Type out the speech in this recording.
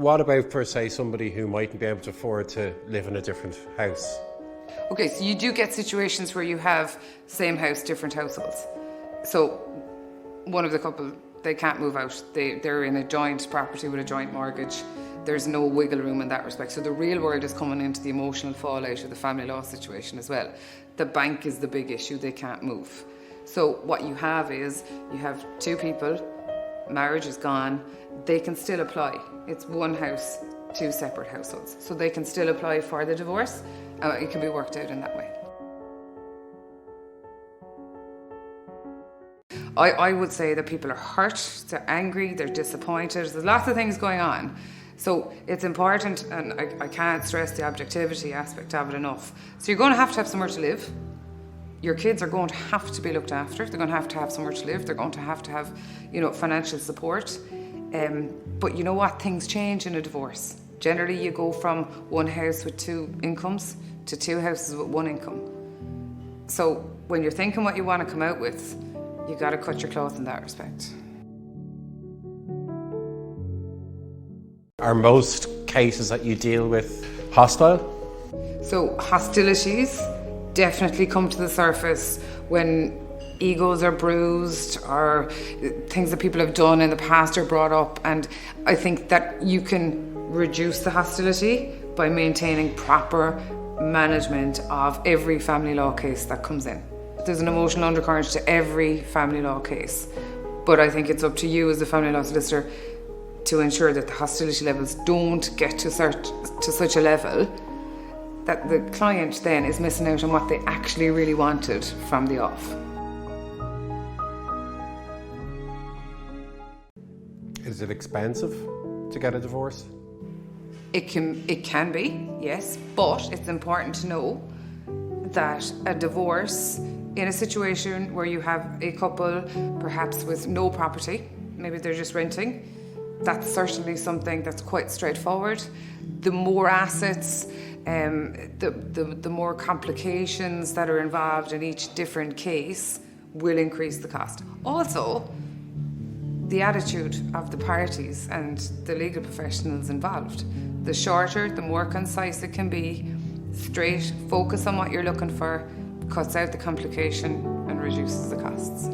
what about for, say, somebody who mightn't be able to afford to live in a different house? Okay, so you do get situations where you have same house, different households. So one of the couple, they can't move out. They're in a joint property with a joint mortgage. There's no wiggle room in that respect. So the real world is coming into the emotional fallout of the family law situation as well. The bank is the big issue, they can't move. So what you have is, you have two people, marriage is gone, they can still apply. It's one house, two separate households. So they can still apply for the divorce. It can be worked out in that way. I would say that people are hurt, they're angry, they're disappointed. There's lots of things going on. So it's important, and I can't stress the objectivity aspect of it enough. So you're going to have somewhere to live. Your kids are going to have to be looked after. They're going to have somewhere to live. They're going to have, financial support. But you know what? Things change in a divorce. Generally, you go from one house with two incomes to two houses with one income. So when you're thinking what you want to come out with, you got to cut your cloth in that respect. Are most cases that you deal with hostile? So hostilities definitely come to the surface when egos are bruised or things that people have done in the past are brought up, and I think that you can reduce the hostility by maintaining proper management of every family law case that comes in. There's an emotional undercurrent to every family law case, but I think it's up to you as a family law solicitor to ensure that the hostility levels don't get to such a level that the client then is missing out on what they actually really wanted from the off. Is it expensive to get a divorce? It can be, yes, but it's important to know that a divorce in a situation where you have a couple perhaps with no property, maybe they're just renting, that's certainly something that's quite straightforward. The more assets, the more complications that are involved in each different case will increase the cost. Also, the attitude of the parties and the legal professionals involved. The shorter, the more concise it can be, straight, focus on what you're looking for, cuts out the complication and reduces the costs.